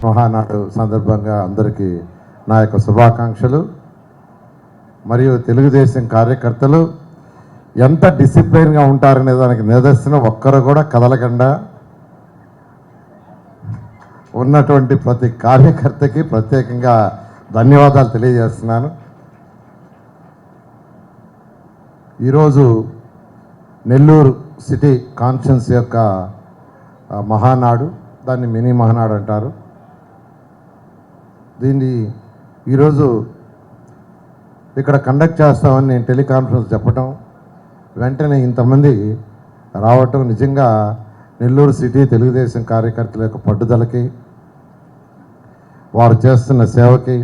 మహానాడు సందర్భంగా అందరికీ నా యొక్క శుభాకాంక్షలు. మరియు తెలుగుదేశం కార్యకర్తలు ఎంత డిసిప్లైన్గా ఉంటారనే దానికి నిదర్శనం ఒక్కరు కూడా కదలకుండా ఉన్నటువంటి ప్రతి కార్యకర్తకి ప్రత్యేకంగా ధన్యవాదాలు తెలియజేస్తున్నాను. ఈరోజు నెల్లూరు సిటీ కాన్ఫరెన్స్ యొక్క మహానాడు, దాన్ని మినీ మహానాడు అంటారు. దీన్ని ఈరోజు ఇక్కడ కండక్ట్ చేస్తామని నేను టెలికాన్ఫరెన్స్ చెప్పటం, వెంటనే ఇంతమంది రావటం నిజంగా నెల్లూరు సిటీ తెలుగుదేశం కార్యకర్తల యొక్క పట్టుదలకి, వారు చేస్తున్న సేవకి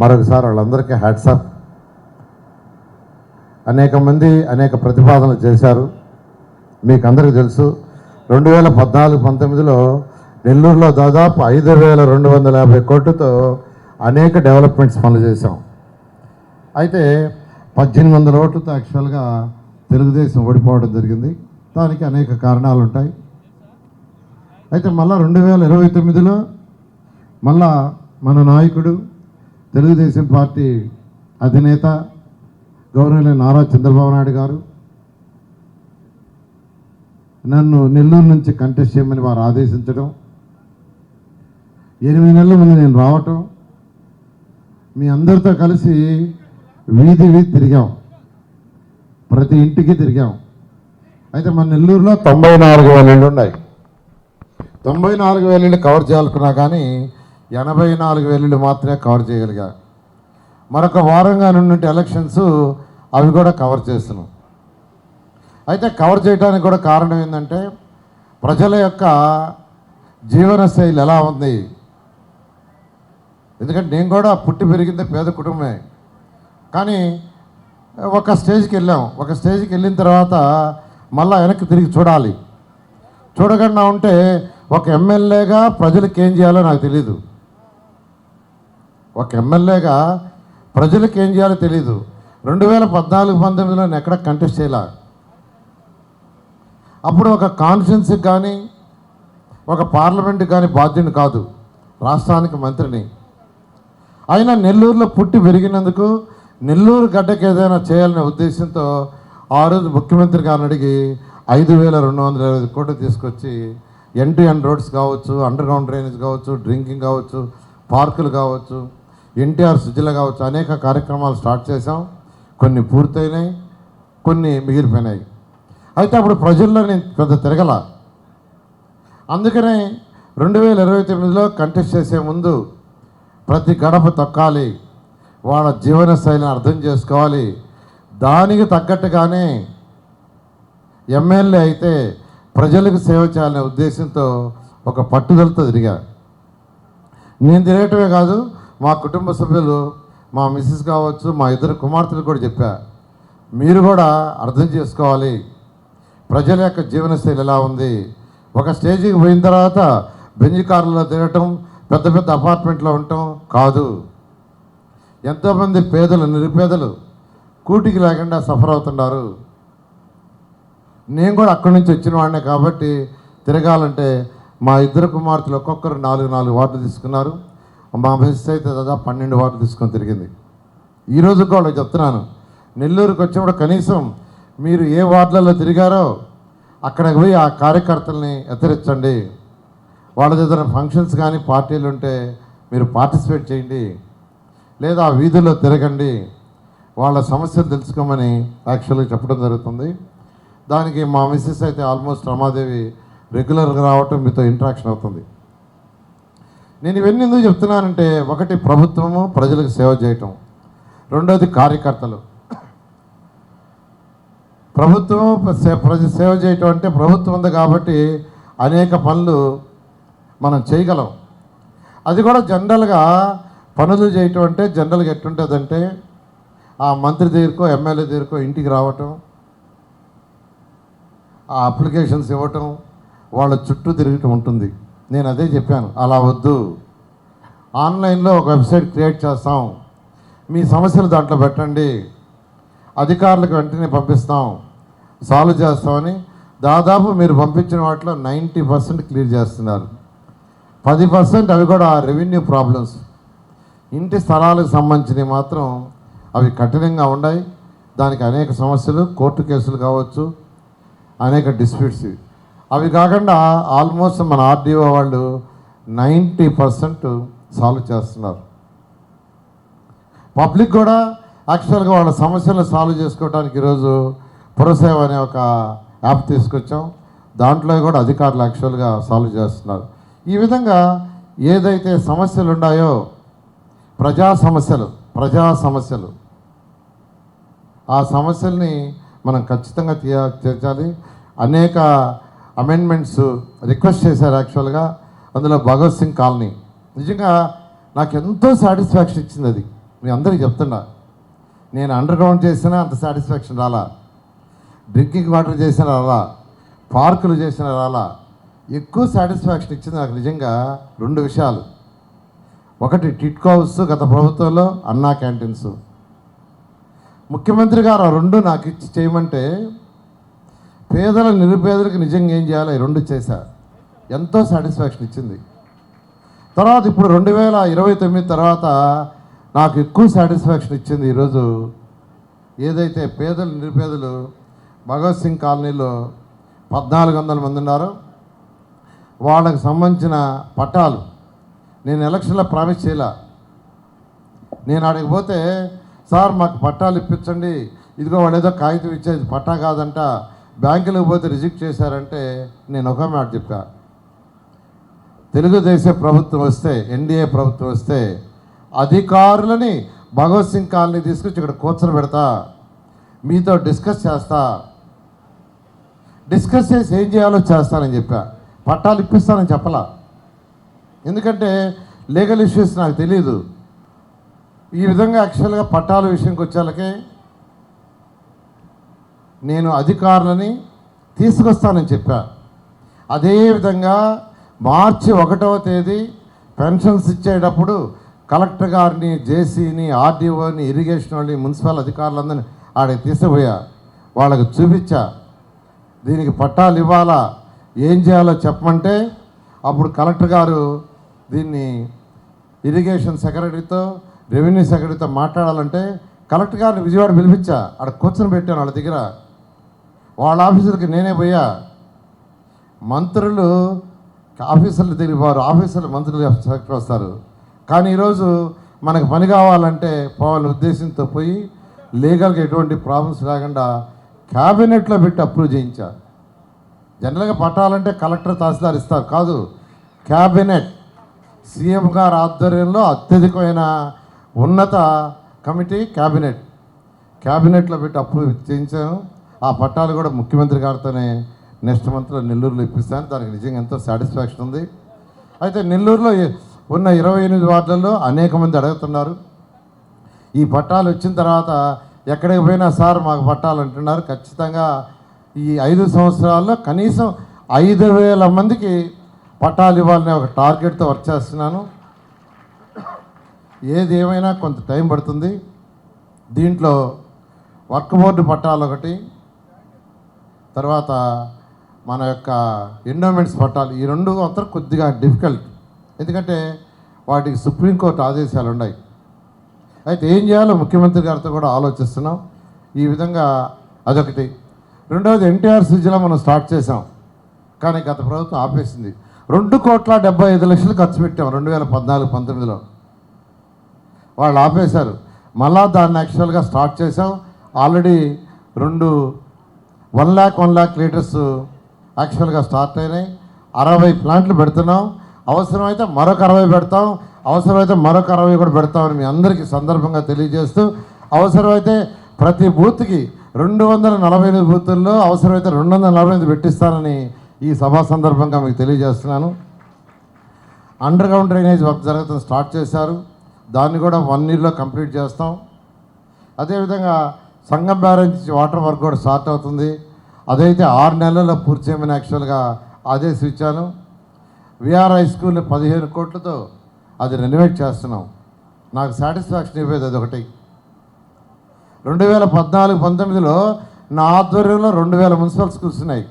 మరొకసారి వాళ్ళందరికీ హ్యాట్సాప్. అనేక మంది అనేక ప్రతిపాదనలు చేశారు. మీకు అందరికీ తెలుసు 2014-19లో నెల్లూరులో దాదాపు 5,250 కోట్లతో అనేక డెవలప్మెంట్స్ పనులు చేశాం. అయితే 1,800 ఓట్లతో యాక్చువల్గా తెలుగుదేశం ఓడిపోవడం జరిగింది. దానికి అనేక కారణాలు ఉంటాయి. అయితే మళ్ళా 2029లో మళ్ళా మన నాయకుడు తెలుగుదేశం పార్టీ అధినేత గవర్నర్ నారా చంద్రబాబు నాయుడు గారు నన్ను నెల్లూరు నుంచి కంటెస్ట్ చేయమని వారు ఆదేశించడం, 8 నెలల ముందు నేను రావటం, మీ అందరితో కలిసి వీధి తిరిగాం, ప్రతి ఇంటికి తిరిగాం. అయితే మన నెల్లూరులో 94,000 ఇళ్ళు ఉన్నాయి. 94,000 ఇళ్ళు కవర్ చేయాలనుకున్నా కానీ 84,000 ఇళ్ళు మాత్రమే కవర్ చేయగలిగా. మరొక వారంగా నుండి ఎలక్షన్స్ అవి కూడా కవర్ చేస్తున్నాం. అయితే కవర్ చేయడానికి కూడా కారణం ఏంటంటే ప్రజల యొక్క జీవన శైలి ఎలా ఉంది. ఎందుకంటే నేను కూడా పుట్టి పెరిగింది పేద కుటుంబమే. కానీ ఒక స్టేజ్కి వెళ్ళాం. ఒక స్టేజ్కి వెళ్ళిన తర్వాత మళ్ళీ వెనక్కి తిరిగి చూడాలి. చూడకుండా ఉంటే ఒక ఎమ్మెల్యేగా ప్రజలకు ఏం చేయాలో నాకు తెలీదు. ఒక ఎమ్మెల్యేగా ప్రజలకు ఏం చేయాలో తెలీదు. 2014-19లో నేను ఎక్కడ కంటెస్ట్ చేయలే. అప్పుడు ఒక కాన్ఫరెన్స్కి కానీ ఒక పార్లమెంట్కి కానీ బాధ్యుని కాదు, రాష్ట్రానికి మంత్రిని. అయినా నెల్లూరులో పుట్టి పెరిగినందుకు నెల్లూరు గడ్డకి ఏదైనా చేయాలనే ఉద్దేశంతో ఆ రోజు ముఖ్యమంత్రి గారిని అడిగి 5,220 కోట్లు తీసుకొచ్చి ఎండ్ రోడ్స్ కావచ్చు, అండర్ గ్రౌండ్ డ్రైనేజ్ కావచ్చు, డ్రింకింగ్ కావచ్చు, పార్కులు కావచ్చు, ఎన్టీఆర్ సుజల కావచ్చు, అనేక కార్యక్రమాలు స్టార్ట్ చేసాం. కొన్ని పూర్తయినాయి, కొన్ని మిగిలిపోయినాయి. అయితే అప్పుడు ప్రజల్లో నేను పెద్ద తిరగల. అందుకనే 2029లో కంటెస్ట్ చేసే ముందు ప్రతి గడప తొక్కాలి, వాళ్ళ జీవన శైలిని అర్థం చేసుకోవాలి. దానికి తగ్గట్టుగానే ఎమ్మెల్యే అయితే ప్రజలకు సేవ చేయాలనే ఉద్దేశంతో ఒక పట్టుదలతో తిరిగా. నేను తిరగటమే కాదు, మా కుటుంబ సభ్యులు, మా మిస్సెస్ కావచ్చు, మా 2 కుమార్తెలు కూడా చెప్పా, మీరు కూడా అర్థం చేసుకోవాలి ప్రజల యొక్క జీవనశైలి ఎలా ఉంది. ఒక స్టేజ్కి పోయిన తర్వాత బెంజ్ కార్లలో తిరగటం, పెద్ద పెద్ద అపార్ట్మెంట్లో ఉండటం కాదు. ఎంతోమంది పేదలు, నిరుపేదలు కూటికి లేకుండా సఫర్ అవుతున్నారు. నేను కూడా అక్కడి నుంచి వచ్చిన వాడినే కాబట్టి తిరగాలంటే మా 2 కుమార్తెలు ఒక్కొక్కరు 4 వార్డులు తీసుకున్నారు. మా మిస్ అయితే దాదాపు 12 వార్డులు తీసుకొని తిరిగింది. ఈరోజు కూడా చెప్తున్నాను, నెల్లూరుకి వచ్చినప్పుడు కనీసం మీరు ఏ వార్డులలో తిరిగారో అక్కడికి పోయి ఆ కార్యకర్తల్ని హెచ్చరించండి. వాళ్ళ దగ్గర ఫంక్షన్స్ కానీ పార్టీలు ఉంటే మీరు పార్టిసిపేట్ చేయండి, లేదా ఆ వీధుల్లో తిరగండి, వాళ్ళ సమస్యలు తెలుసుకోమని యాక్చువల్గా చెప్పడం జరుగుతుంది. దానికి మా మిస్సెస్ అయితే ఆల్మోస్ట్ రమాదేవి రెగ్యులర్గా రావటం, మీతో ఇంటరాక్షన్ అవుతుంది. నేను ఇవన్నీ ఎందుకు చెప్తున్నానంటే, ఒకటి ప్రభుత్వము ప్రజలకు సేవ చేయటం, రెండోది కార్యకర్తలు. ప్రభుత్వం ప్రజ సేవ చేయటం అంటే ప్రభుత్వం ఉంది కాబట్టి అనేక పనులు మనం చేయగలం. అది కూడా జనరల్గా పనులు చేయటం అంటే జనరల్గా ఎట్లుంటుందంటే ఆ మంత్రి దగ్గరకో ఎమ్మెల్యే దగ్గరకో ఇంటికి రావటం, ఆ అప్లికేషన్స్ ఇవ్వటం, వాళ్ళ చుట్టూ తిరగటం ఉంటుంది. నేను అదే చెప్పాను, అలా వద్దు. ఆన్లైన్లో ఒక వెబ్సైట్ క్రియేట్ చేస్తాం, మీ సమస్యలు దాంట్లో పెట్టండి, అధికారులకు వెంటనే పంపిస్తాం, సాల్వ్ చేస్తామని దాదాపు మీరు పంపించిన వాటిలో 90% క్లియర్ చేస్తున్నారు. 10% అవి కూడా రెవెన్యూ ప్రాబ్లమ్స్. ఇంటి స్థలాలకు సంబంధించినవి మాత్రం అవి కఠినంగా ఉన్నాయి. దానికి అనేక సమస్యలు, కోర్టు కేసులు కావచ్చు, అనేక డిస్ప్యూట్స్. అవి కాకుండా ఆల్మోస్ట్ మన ఆర్డీఓ వాళ్ళు 90% సాల్వ్ చేస్తున్నారు. పబ్లిక్ కూడా యాక్చువల్గా వాళ్ళ సమస్యలు సాల్వ్ చేసుకోవడానికి ఈరోజు పురసేవ అనే ఒక యాప్ తీసుకొచ్చాం. దాంట్లో కూడా అధికారులు యాక్చువల్గా సాల్వ్ చేస్తున్నారు. ఈ విధంగా ఏదైతే సమస్యలు ఉన్నాయో ప్రజా సమస్యలు ఆ సమస్యల్ని మనం ఖచ్చితంగా తీర్చాలి. అనేక అమెండ్మెంట్స్ రిక్వెస్ట్ చేశారు యాక్చువల్గా. అందులో భగత్ సింగ్ కాలనీ నిజంగా నాకు ఎంతో సాటిస్ఫాక్షన్ ఇచ్చింది. అది మీ అందరికీ చెప్తున్నా. నేను అండర్ గ్రౌండ్ చేసినా అంత సాటిస్ఫాక్షన్ రాలా, డ్రింకింగ్ వాటర్ చేసినా రాలా, పార్కులు చేసినా రాలా. ఎక్కువ సాటిస్ఫాక్షన్ ఇచ్చింది నాకు నిజంగా 2 విషయాలు. ఒకటి టిట్కో హౌస్ గత ప్రభుత్వంలో, అన్నా క్యాంటీన్స్. ముఖ్యమంత్రి గారు ఆ 2 నాకు ఇచ్చి చేయమంటే పేదల నిరుపేదలకు నిజంగా ఏం చేయాలో ఈ 2 చేశా. ఎంతో సాటిస్ఫాక్షన్ ఇచ్చింది. తర్వాత ఇప్పుడు 2029 తర్వాత నాకు ఎక్కువ సాటిస్ఫాక్షన్ ఇచ్చింది ఈరోజు ఏదైతే నిరుపేదలు భగత్ సింగ్ కాలనీలో 1400 మంది ఉన్నారో వాళ్ళకి సంబంధించిన పట్టాలు నేను ఎలక్షన్లో ప్రామిస్ చేయలే. నేను అక్కడికి పోతే సార్ మాకు పట్టాలు ఇప్పించండి, ఇదిగో వాళ్ళు ఏదో కాగితం ఇచ్చేది పట్టా కాదంట, బ్యాంకులకు పోతే రిజెక్ట్ చేశారంటే నేను ఒక మాట చెప్పా. తెలుగుదేశం ప్రభుత్వం వస్తే, ఎన్డీఏ ప్రభుత్వం వస్తే అధికారులని భగత్ సింగ్ కాలనీ తీసుకొచ్చి ఇక్కడ కూర్చొని పెడతా, మీతో డిస్కస్ చేసి ఏం చేయాలో చేస్తానని చెప్పా. పట్టాలు ఇప్పిస్తానని చెప్పలా. ఎందుకంటే లీగల్ ఇష్యూస్ నాకు తెలియదు. ఈ విధంగా యాక్చువల్గా పట్టాల విషయంకి వచ్చేళ్ళకే నేను అధికారులని తీసుకొస్తానని చెప్పా. అదేవిధంగా మార్చి 1వ తేదీ పెన్షన్స్ ఇచ్చేటప్పుడు కలెక్టర్ గారిని, జేసీని, ఆర్డీఓని, ఇరిగేషన్ వాళ్ళని, మున్సిపల్ అధికారులందరినీ ఆడికి తీసుకుపోయా. వాళ్ళకి చూపించా దీనికి పట్టాలు ఇవ్వాలా, ఏం చేయాలో చెప్పమంటే అప్పుడు కలెక్టర్ గారు దీన్ని ఇరిగేషన్ సెక్రటరీతో, రెవెన్యూ సెక్రటరీతో మాట్లాడాలంటే కలెక్టర్ గారిని విజయవాడ పిలిపించా. అక్కడ కూర్చొని పెట్టాను వాళ్ళ దగ్గర. వాళ్ళ ఆఫీసులకి నేనే పోయా. మంత్రులు ఆఫీసర్లు తిరిగిపోరు, ఆఫీసర్లు మంత్రులు సెక్రటరీ వస్తారు. కానీ ఈరోజు మనకు పని కావాలంటే పోవాలని ఉద్దేశంతో పోయి లీగల్గా ఎటువంటి ప్రాబ్లమ్స్ లేకుండా క్యాబినెట్లో పెట్టి అప్రూవ్ చేయించా. జనరల్గా పట్టాలంటే కలెక్టర్, తహసీల్దార్ ఇస్తారు, కాదు, క్యాబినెట్ సీఎం గారి ఆధ్వర్యంలో అత్యధికమైన ఉన్నత కమిటీ క్యాబినెట్లో పెట్టి అప్రూవ్ చేయించాను. ఆ పట్టాలు కూడా ముఖ్యమంత్రి గారితోనే నెక్స్ట్ మంత్లో నెల్లూరులో ఇప్పిస్తాను. దానికి నిజంగా ఎంతో సాటిస్ఫాక్షన్ ఉంది. అయితే నెల్లూరులో ఉన్న 28 వార్డులలో అనేక మంది అడుగుతున్నారు. ఈ పట్టాలు వచ్చిన తర్వాత ఎక్కడికి పోయినా సార్ మాకు పట్టాలు అంటున్నారు. ఖచ్చితంగా ఈ 5 సంవత్సరాల్లో కనీసం 5000 మందికి పట్టాలు ఇవ్వాలనే ఒక టార్గెట్తో వర్క్ చేస్తున్నాను. ఏది ఏమైనా కొంత టైం పడుతుంది. దీంట్లో వర్క్ బోర్డు పట్టాలు ఒకటి, తర్వాత మన యొక్క ఎండోమెంట్స్ పట్టాలు, ఈ 2 మాత్రం కొద్దిగా డిఫికల్ట్. ఎందుకంటే వాటికి సుప్రీంకోర్టు ఆదేశాలు ఉన్నాయి. అయితే ఏం చేయాలో ముఖ్యమంత్రి గారితో కూడా ఆలోచిస్తున్నాం. ఈ విధంగా అదొకటి. రెండవది ఎన్టీఆర్ సిజిలో మనం స్టార్ట్ చేసాం, కానీ గత ప్రభుత్వం ఆపేసింది. 2,75,00,000 ఖర్చు పెట్టాం 2014-19లో. వాళ్ళు ఆపేశారు. మళ్ళా దాన్ని యాక్చువల్గా స్టార్ట్ చేసాం. ఆల్రెడీ 1 lakh లీటర్స్ యాక్చువల్గా స్టార్ట్ అయినాయి. 60 ప్లాంట్లు పెడుతున్నాం. అవసరమైతే మరొక 60 పెడతాం, అవసరమైతే మరొక 60 కూడా పెడతామని మీ అందరికీ సందర్భంగా తెలియజేస్తూ, అవసరమైతే ప్రతి బూత్కి 248 బూతుల్లో అవసరమైతే 248 పెట్టిస్తానని ఈ సభా సందర్భంగా మీకు తెలియజేస్తున్నాను. అండర్ గ్రౌండ్ డ్రైనేజ్ వర్క్ జరుగుతుంది, స్టార్ట్ చేశారు. దాన్ని కూడా 1 yearలో కంప్లీట్ చేస్తాం. అదేవిధంగా సంగం బ్యారేజ్ వాటర్ వర్క్ కూడా స్టార్ట్ అవుతుంది. అదైతే 6 నెలల్లో పూర్తి చేయమని యాక్చువల్గా ఆదేశం ఇచ్చాను. విఆర్ హై స్కూల్ 15 కోట్లతో అది రెనోవేట్ చేస్తున్నాం. నాకు సాటిస్ఫాక్షన్ ఇవ్వేది అదొకటి. 2014-19లో నా ఆధ్వర్యంలో 2000 మున్సిపల్ స్కూల్స్ ఉన్నాయి.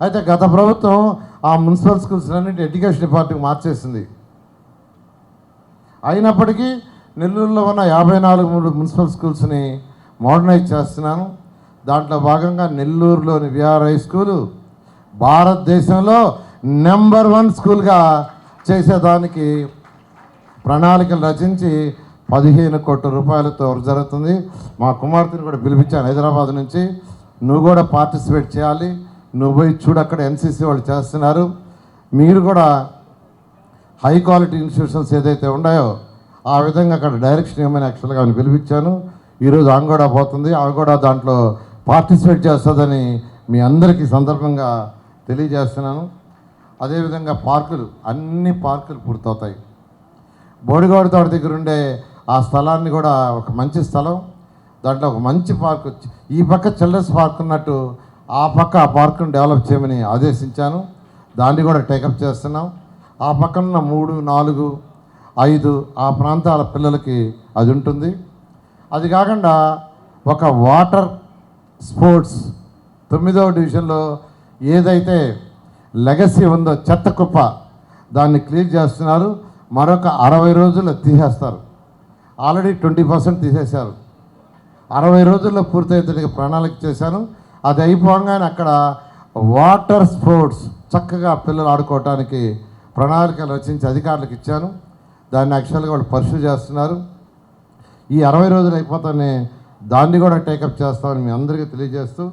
అయితే గత ప్రభుత్వం ఆ మున్సిపల్ స్కూల్స్ అన్నింటి ఎడ్యుకేషన్ డిపార్ట్మెంట్ మార్చేసింది. అయినప్పటికీ నెల్లూరులో ఉన్న 54 మున్సిపల్ స్కూల్స్ని మోడర్నైజ్ చేస్తున్నాను. దాంట్లో భాగంగా నెల్లూరులోని విఆర్ హై స్కూలు భారతదేశంలో నెంబర్ 1 స్కూల్గా చేసేదానికి ప్రణాళికలు రచించి 15 కోట్ల రూపాయలతో జరుగుతుంది. మా కుమార్తెను కూడా పిలిపించాను హైదరాబాద్ నుంచి. నువ్వు కూడా పార్టిసిపేట్ చేయాలి, నువ్వు పోయి చూడు, అక్కడ ఎన్సీసీ వాళ్ళు చేస్తున్నారు. మీరు కూడా హై క్వాలిటీ ఇన్స్టిట్యూషన్స్ ఏదైతే ఉన్నాయో ఆ విధంగా అక్కడ డైరెక్షన్ ఏమైనా యాక్చువల్గా ఆమెను పిలిపించాను. ఈరోజు ఆమె కూడా పోతుంది, ఆమె కూడా దాంట్లో పార్టిసిపేట్ చేస్తుందని మీ అందరికీ సందర్భంగా తెలియజేస్తున్నాను. అదేవిధంగా పార్కులు, అన్ని పార్కులు పూర్తవుతాయి. బోడిగోడ తోట దగ్గర ఉండే ఆ స్థలాన్ని కూడా ఒక మంచి స్థలం, దాంట్లో ఒక మంచి పార్క్, ఈ పక్క చిల్డ్రన్స్ పార్క్ ఉన్నట్టు ఆ పక్క ఆ పార్కును డెవలప్ చేయమని ఆదేశించాను. దాన్ని కూడా టేకప్ చేస్తున్నాం. ఆ పక్కన 3, 4, 5 ఆ ప్రాంతాల పిల్లలకి అది ఉంటుంది. అది కాకుండా ఒక వాటర్ స్పోర్ట్స్ 9వ డివిజన్లో ఏదైతే లెగసీ ఉందో చెత్త కుప్ప, దాన్ని క్లియర్ చేస్తున్నారు. మరొక 60 రోజుల్లో తీసేస్తారు. ఆల్రెడీ 20% తీసేశారు. 60 రోజుల్లో పూర్తయ్యేందుకు ప్రణాళిక చేశాను. అది అయిపోగానే అక్కడ వాటర్ స్పోర్ట్స్ చక్కగా పిల్లలు ఆడుకోవటానికి ప్రణాళికలు రచించి అధికారులకు ఇచ్చాను. దాన్ని యాక్చువల్గా వాళ్ళు పరిశీలి చేస్తున్నారు. ఈ 60 రోజులు అయిపోతానే దాన్ని కూడా టేకప్ చేస్తామని మీ అందరికీ తెలియజేస్తూ,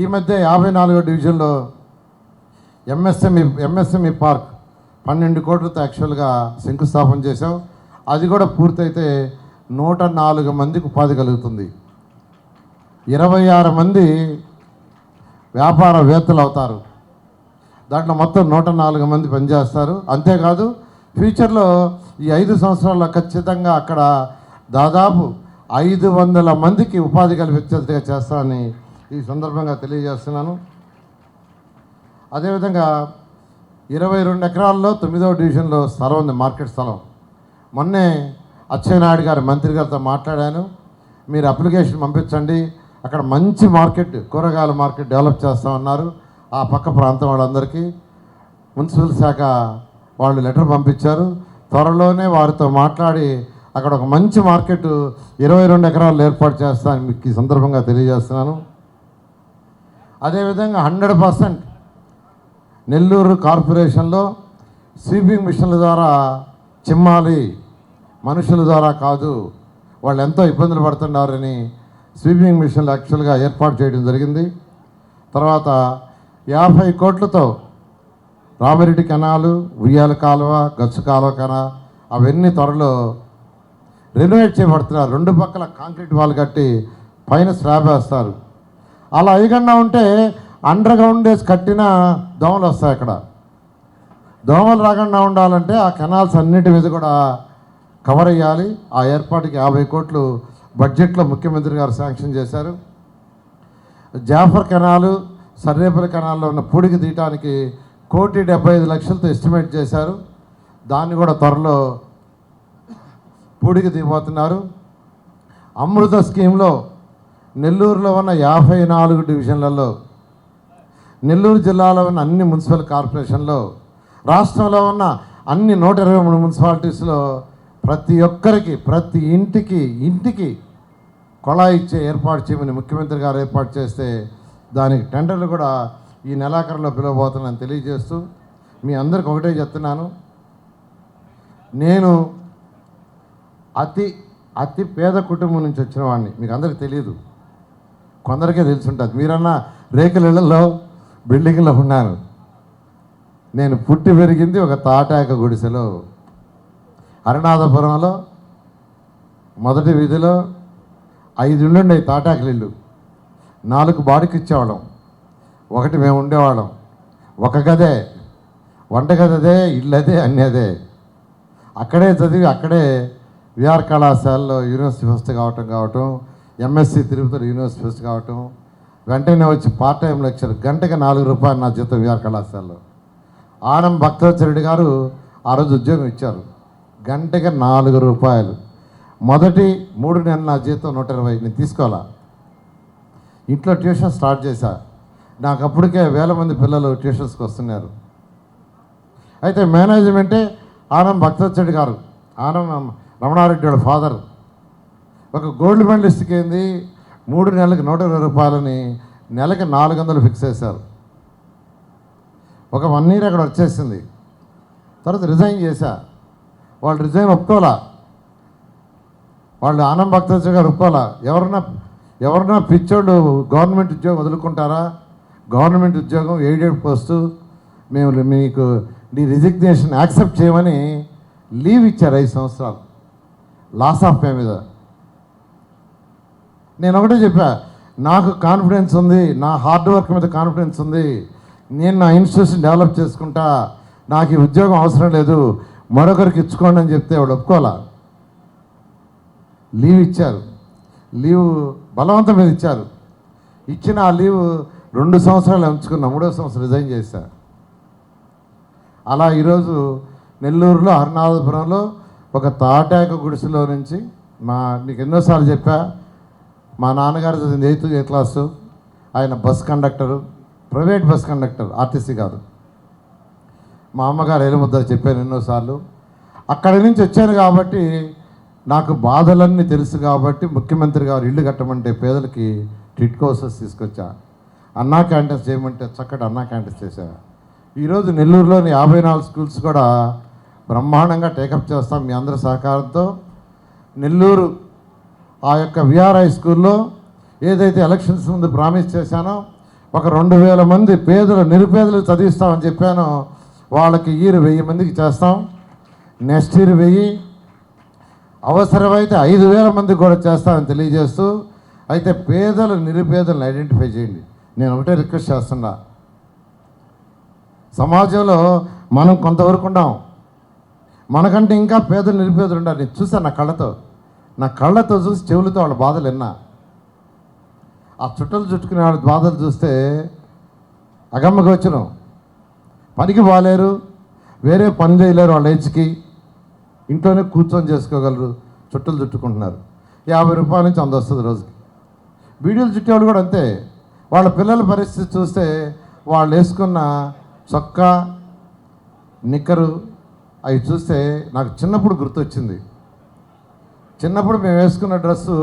ఈ మధ్య 54వ డివిజన్లో ఎంఎస్ఎంఈ పార్క్ 12 కోట్లతో యాక్చువల్గా శంకుస్థాపన చేశాం. అది కూడా పూర్తయితే 104 మందికి ఉపాధి కలుగుతుంది. 26 మంది వ్యాపారవేత్తలు అవుతారు. దాంట్లో మొత్తం 104 మంది పనిచేస్తారు. అంతేకాదు ఫ్యూచర్లో ఈ 5 సంవత్సరాల్లో ఖచ్చితంగా అక్కడ దాదాపు 500 మందికి ఉపాధి కల్పించేట్టుగా చేస్తామని ఈ సందర్భంగా తెలియజేస్తున్నాను. అదేవిధంగా 22 ఎకరాల్లో 9వ డివిజన్లో స్థలం ఉంది, మార్కెట్ స్థలం. మొన్నే అచ్చెన్నాయుడు గారు మంత్రి గారితో మాట్లాడాను. మీరు అప్లికేషన్ పంపించండి, అక్కడ మంచి మార్కెట్, కూరగాయల మార్కెట్ డెవలప్ చేస్తామన్నారు. ఆ పక్క ప్రాంతం వాళ్ళందరికీ మున్సిపల్ శాఖ వాళ్ళు లెటర్ పంపించారు. త్వరలోనే వారితో మాట్లాడి అక్కడ ఒక మంచి మార్కెట్ 22 ఎకరాలు ఏర్పాటు చేస్తానని మీకు ఈ సందర్భంగా తెలియజేస్తున్నాను. అదేవిధంగా 100% నెల్లూరు కార్పొరేషన్లో స్వీపింగ్ మిషన్ల ద్వారా చిమ్మాలి, మనుషుల ద్వారా కాదు, వాళ్ళు ఎంతో ఇబ్బందులు పడుతున్నారని స్వీపింగ్ మిషన్లు యాక్చువల్గా ఏర్పాటు చేయడం జరిగింది. తర్వాత 50 కోట్లతో రామిరెడ్డి కెనాలు, ఉయ్యాల కాలువ, గచ్చు కాలువ కెనాల్ అవన్నీ త్వరలో రెనోవేట్ చేయబడుతున్నారు. 2 పక్కల కాంక్రీట్ వాల్ కట్టి పైన స్లాబ్ వేస్తారు. అలా అయ్యకుండా ఉంటే అండర్ గ్రౌండ్ వేసి కట్టిన దోమలు వస్తాయి. అక్కడ దోమలు రాకుండా ఉండాలంటే ఆ కెనాల్స్ అన్నిటి మీద కూడా కవర్ అయ్యాలి. ఆ ఏర్పాటుకి 50 కోట్లు బడ్జెట్లో ముఖ్యమంత్రి గారు శాంక్షన్ చేశారు. జాఫర్ కెనాలు, సర్రేపల్లి కెనాల్లో ఉన్న పూడికి తీయటానికి 1,75,00,000తో ఎస్టిమేట్ చేశారు. దాన్ని కూడా త్వరలో పూడికి తీయబోతున్నారు. అమృత స్కీమ్లో నెల్లూరులో ఉన్న 54 డివిజన్లలో, నెల్లూరు జిల్లాలో ఉన్న అన్ని మున్సిపల్ కార్పొరేషన్లో, రాష్ట్రంలో ఉన్న అన్ని 123 మున్సిపాలిటీస్లో ప్రతి ఒక్కరికి, ప్రతి ఇంటికి కొళాయి ఇచ్చే ఏర్పాటు చేయమని ముఖ్యమంత్రి గారు ఏర్పాటు చేస్తే దానికి టెండర్లు కూడా ఈ నెలాఖరులో పిలవబోతున్నాను తెలియజేస్తూ, మీ అందరికి ఒకటే చెప్తున్నాను, నేను అతి పేద కుటుంబం నుంచి వచ్చిన వాడిని. మీకు అందరికీ తెలియదు, కొందరికే తెలుసుంటుంది. మీరన్నా రేకుల ఇళ్లలో, బిల్డింగ్లో ఉన్నాను. నేను పుట్టి పెరిగింది ఒక తాటాక గుడిసెలో, హరినాథపురంలో మొదటి వీధిలో 5 ఇళ్ళు ఉండే తాటాకుల ఇల్లు. 4 బాడికి ఇచ్చేవాళ్ళం, 1 మేము ఉండేవాళ్ళం. ఒక గదే, వంటగది అదే, ఇల్లు అదే, అన్నీ అదే. అక్కడే చదివి అక్కడే విఆర్ కళాశాలలో యూనివర్సిటీ ఫస్ట్ కావటం, ఎంఎస్సి తిరుపతి యూనివర్సిటీ ఫస్ట్ కావటం, వెంటనే వచ్చి పార్ట్ టైం లెక్చర్, గంటకి 4 రూపాయలు నా జీతం విఆర్ కళాశాలలో. ఆనం భక్తవచ్చరెడ్డి గారు ఆ రోజు ఉద్యోగం ఇచ్చారు, గంటకి 4 రూపాయలు. మొదటి 3 నెలలు నా జీతం 120. నేను తీసుకోవాలా. ఇంట్లో ట్యూషన్ స్టార్ట్ చేశా. నాకు అప్పటికే వేల మంది పిల్లలు ట్యూషన్స్కి వస్తున్నారు. అయితే మేనేజ్మెంటే ఆనం భక్తవత్సడి గారు, ఆనం రమణారెడ్డి వాళ్ళ ఫాదర్ ఒక గోల్డ్ మెడలిస్ట్కి ఏంది 3 నెలలకు 120 రూపాయలని నెలకి 400 ఫిక్స్ చేశారు. ఒక 1 ఇయర్ అక్కడ వచ్చేసింది. తర్వాత రిజైన్ చేశా. వాళ్ళు రిజైన్ ఒప్పుకోవాలా, వాళ్ళు ఆనం భక్తవత్సడి గారు ఒప్పుకోవాలా. ఎవరన్నా పిచ్చోళ్ళు గవర్నమెంట్ ఉద్యోగం వదులుకుంటారా? గవర్నమెంట్ ఉద్యోగం ఎయిడెడ్ పోస్టు, మేము మీకు నీ రిజిగ్నేషన్ యాక్సెప్ట్ చేయమని లీవ్ ఇచ్చారు 5 సంవత్సరాలు లాస్ ఆఫ్ పే మీద. నేను ఒకటే చెప్పా, నాకు కాన్ఫిడెన్స్ ఉంది, నా హార్డ్ వర్క్ మీద కాన్ఫిడెన్స్ ఉంది, నేను నా ఇన్స్టిట్యూషన్ డెవలప్ చేసుకుంటా, నాకు ఈ ఉద్యోగం అవసరం లేదు, మరొకరికి ఇచ్చుకోండి అని చెప్తే వాడు ఒప్పుకోవాలా. లీవ్ ఇచ్చారు, లీవ్ బలవంతం మీద ఇచ్చారు. ఇచ్చిన ఆ లీవ్ 2 సంవత్సరాలు ఉంచుకున్నా, 3వ సంవత్సరం రిజైన్ చేశా. అలా ఈరోజు నెల్లూరులో హరినాథపురంలో ఒక తాటాక గుడిసెలో నుంచి నీకు ఎన్నోసార్లు చెప్పా, మా నాన్నగారు చదివింది 8th క్లాసు, ఆయన bus conductor, private bus conductor, RTC కాదు. మా అమ్మగారు ఏలుముద్ద చెప్పాను ఎన్నోసార్లు. అక్కడి నుంచి వచ్చాను కాబట్టి నాకు బాధలన్నీ తెలుసు కాబట్టి ముఖ్యమంత్రి గారు ఇల్లు కట్టమంటే పేదలకి టిట్కో హౌసెస్ తీసుకొచ్చా. అన్నా క్యాంటీన్స్ చేయమంటే చక్కటి అన్నా క్యాంటీన్స్ చేశా. ఈరోజు నెల్లూరులోని 54 స్కూల్స్ కూడా బ్రహ్మాండంగా టేకప్ చేస్తాం మీ అందరి సహకారంతో. నెల్లూరు ఆ యొక్క విఆర్ఐ స్కూల్లో ఏదైతే ఎలక్షన్స్ ముందు ప్రామిస్ చేశానో ఒక 2000 మంది నిరుపేదలు చదివిస్తామని చెప్పానో వాళ్ళకి ఇయర్ 1000 మందికి చేస్తాం. నెక్స్ట్ ఇయర్ 1000, అవసరమైతే 5000 మందికి కూడా చేస్తామని తెలియజేస్తూ, అయితే నిరుపేదలను ఐడెంటిఫై చేయండి. నేను ఒకటే రిక్వెస్ట్ చేస్తున్నా, సమాజంలో మనం కొంతవరకు ఉన్నాం, మనకంటే ఇంకా నిరుపేదలు ఉండాలి. నేను చూసాను నా కళ్ళతో చూసి చెవులతో వాళ్ళ బాధలు విన్నా. ఆ చుట్టలు చుట్టుకునే వాళ్ళ బాధలు చూస్తే అగమ్మకి వచ్చిన పనికి బాలేరు, వేరే పని చేయలేరు, వాళ్ళ ఏజ్కి ఇంట్లోనే కూర్చొని చేసుకోగలరు, చుట్టలు చుట్టుకుంటున్నారు. 50 రూపాయల నుంచి 100 వస్తుంది రోజుకి. వీడియోలు చుట్టేవాళ్ళు కూడా అంతే. వాళ్ళ పిల్లల పరిస్థితి చూస్తే వాళ్ళు వేసుకున్న చొక్కా, నిక్కరు అవి చూస్తే నాకు చిన్నప్పుడు గుర్తొచ్చింది. చిన్నప్పుడు మేము వేసుకున్న డ్రెస్సు,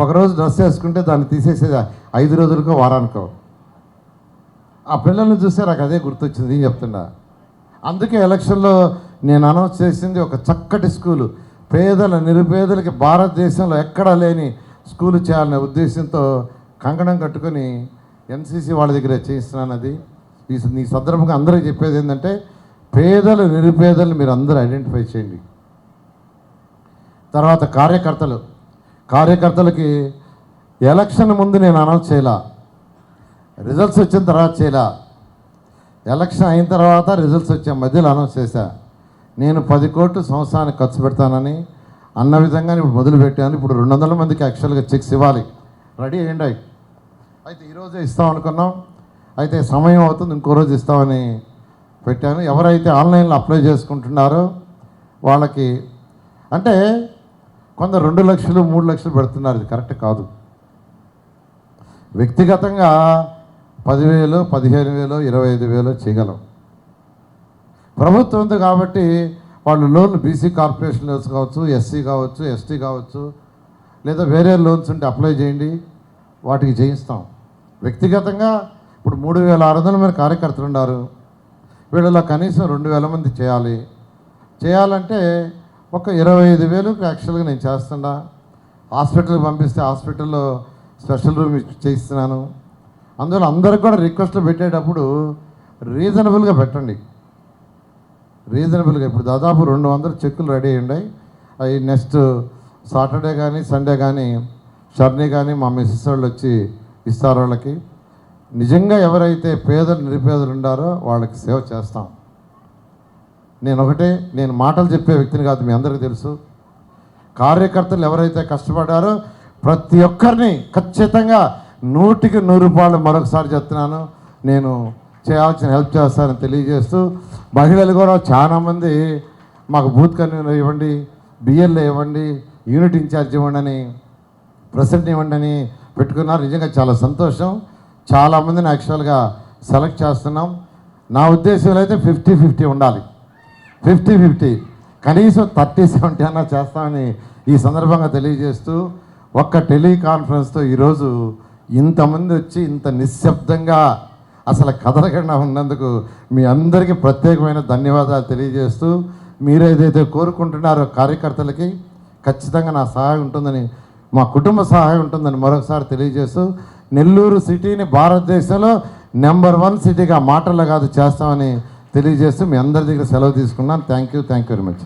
ఒకరోజు డ్రెస్ వేసుకుంటే దాన్ని తీసేసేది 5 రోజులకో వారానికో. ఆ పిల్లల్ని చూస్తే నాకు అదే గుర్తొచ్చింది చెప్తున్నా. అందుకే ఎలక్షన్లో నేను అనౌన్స్ చేసింది ఒక చక్కటి స్కూలు, నిరుపేదలకి భారతదేశంలో ఎక్కడా లేని స్కూలు చేయాలనే ఉద్దేశంతో కంకణం కట్టుకొని ఎన్సీసీ వాళ్ళ దగ్గర చేయిస్తున్నాను. అది ఈ సందర్భంగా అందరికీ చెప్పేది ఏంటంటే, నిరుపేదలు మీరు అందరూ ఐడెంటిఫై చేయండి. తర్వాత కార్యకర్తలకి ఎలక్షన్ ముందు నేను అనౌన్స్ చేయాల, రిజల్ట్స్ వచ్చిన తర్వాత చేయాల. ఎలక్షన్ అయిన తర్వాత రిజల్ట్స్ వచ్చే మధ్యలో అనౌన్స్ చేశా. నేను 10 కోట్లు సంవత్సరానికి ఖర్చు పెడతానని అన్న విధంగా ఇప్పుడు మొదలుపెట్టాను. ఇప్పుడు 200 మందికి యాక్చువల్గా చెక్స్ ఇవ్వాలి, రెడీ అయ్యండి. అయితే ఈరోజే ఇస్తాం అనుకున్నాం, అయితే సమయం అవుతుంది, ఇంకో రోజు ఇస్తామని పెట్టాను. ఎవరైతే ఆన్లైన్లో అప్లై చేసుకుంటున్నారో వాళ్ళకి, అంటే కొందరు 2 లక్షలు 3 లక్షలు పెడుతున్నారు, ఇది కరెక్ట్ కాదు. వ్యక్తిగతంగా 10,000, 15,000, 25,000 చేయగలం. ప్రభుత్వంతో కాబట్టి వాళ్ళు లోన్లు బీసీ కార్పొరేషన్ లోన్స్ కావచ్చు, ఎస్సీ కావచ్చు, ఎస్టీ కావచ్చు, లేదా వేరే లోన్స్ ఉంటే అప్లై చేయండి, వాటికి చేయిస్తాం. వ్యక్తిగతంగా ఇప్పుడు 3,600 మంది కార్యకర్తలు ఉన్నారు, వీళ్ళలో కనీసం 2,000 మంది చేయాలంటే ఒక 25,000 యాక్చువల్గా నేను చేస్తున్నా. హాస్పిటల్కి పంపిస్తే హాస్పిటల్లో స్పెషల్ రూమ్ చేయిస్తున్నాను. అందువల్ల అందరికి కూడా రిక్వెస్ట్లు పెట్టేటప్పుడు రీజనబుల్గా పెట్టండి. ఇప్పుడు దాదాపు 200 చెక్కులు రెడీ అయ్యాయి. అవి నెక్స్ట్ సాటర్డే కానీ సండే కానీ షర్నీ కానీ మా మిస్సెస్ వాళ్ళు వచ్చి ఇస్తారు. వాళ్ళకి నిజంగా ఎవరైతే నిరుపేదలు ఉండారో వాళ్ళకి సేవ చేస్తాం. నేను మాటలు చెప్పే వ్యక్తిని కాదు, మీ అందరికీ తెలుసు. కార్యకర్తలు ఎవరైతే కష్టపడ్డారో ప్రతి ఒక్కరిని ఖచ్చితంగా 100కి 100 రూపాయలు మరొకసారి చెప్తున్నాను, నేను చేయాల్సిన హెల్ప్ చేస్తానని తెలియజేస్తూ, మహిళలు కూడా చాలామంది మాకు బూత్ కన్వీనర్ ఇవ్వండి, బిఎల్ఏ ఇవ్వండి, యూనిట్ ఇన్ఛార్జ్ ఇవ్వండి అని, ప్రెసిడెంట్ ఇవ్వండి అని పెట్టుకున్నారు. నిజంగా చాలా సంతోషం. చాలామందిని యాక్చువల్గా సెలెక్ట్ చేస్తున్నాం. నా ఉద్దేశంలో అయితే 50-50 ఉండాలి. 50-50 కనీసం 30-70 అన్నా చేస్తామని ఈ సందర్భంగా తెలియజేస్తూ, ఒక్క టెలికాన్ఫరెన్స్తో ఈరోజు ఇంతమంది వచ్చి ఇంత నిశ్శబ్దంగా అసలు కదలకుండా ఉన్నందుకు మీ అందరికీ ప్రత్యేకమైన ధన్యవాదాలు తెలియజేస్తూ, మీరు ఏదైతే కోరుకుంటున్నారో కార్యకర్తలకి ఖచ్చితంగా నా సహాయం ఉంటుందని, మా కుటుంబ సహాయం ఉంటుందని మరొకసారి తెలియజేస్తూ, నెల్లూరు సిటీని భారతదేశంలో నెంబర్ 1 సిటీగా మాటల్లో కాదు చేస్తామని తెలియజేస్తూ మీ అందరి దగ్గర సెలవు తీసుకున్నాను. Thank you very much.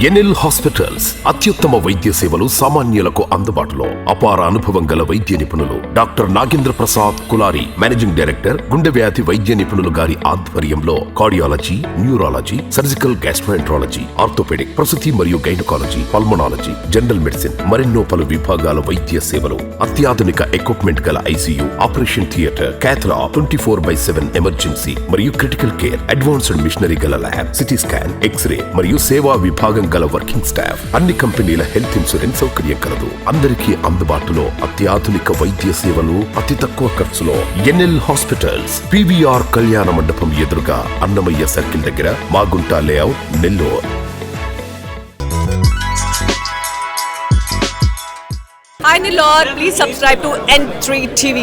NL hospitals అత్యుత్తమ వైద్య సేవలు సామాన్యులకు అందుబాటులో. అపార అనుభవం గల వైద్య నిపుణులు doctor Nagendra Prasad Kulari, managing director, గుండె వ్యాధి వైద్య నిపుణులు గారి ఆధ్వర్యంలో cardiology, neurology, surgical gastroenterology, orthopaedic, ప్రసూతి మరియు గైనకాలజీ, పల్మనాలజీ, జనరల్ మెడిసిన్ మరెన్నో పలు విభాగాల వైద్య సేవలు. అత్యాధునిక ఎక్విప్మెంట్ గల ఐసీయూ, ఆపరేషన్ థియేటర్, క్యాథ్లా, 24/7 ఎమర్జెన్సీ మరియు క్రిటికల్ కేర్, అడ్వాన్స్డ్ మిషనరీ గల ల్యాబ్, సిటీ స్కాన్, ఎక్స్రే మరియు సేవా విభాగం గల వర్కింగ్ స్టాఫ్. అన్ని కంపెనీల హెల్త్ ఇన్సూరెన్స్ సౌకర్యం కలదు. అందరికీ అందుబాటులో అత్యాధునిక వైద్య సేవలు అతి తక్కువ ఖర్చులో. ఎన్ఎల్ హాస్పిటల్స్, పివిఆర్ కళ్యాణ మండపం ఎదురుగా, అన్నమయ్య సర్కిల్ దగ్గర, Magunta layout, Nellore. Hi Nilor, please subscribe to N3 TV.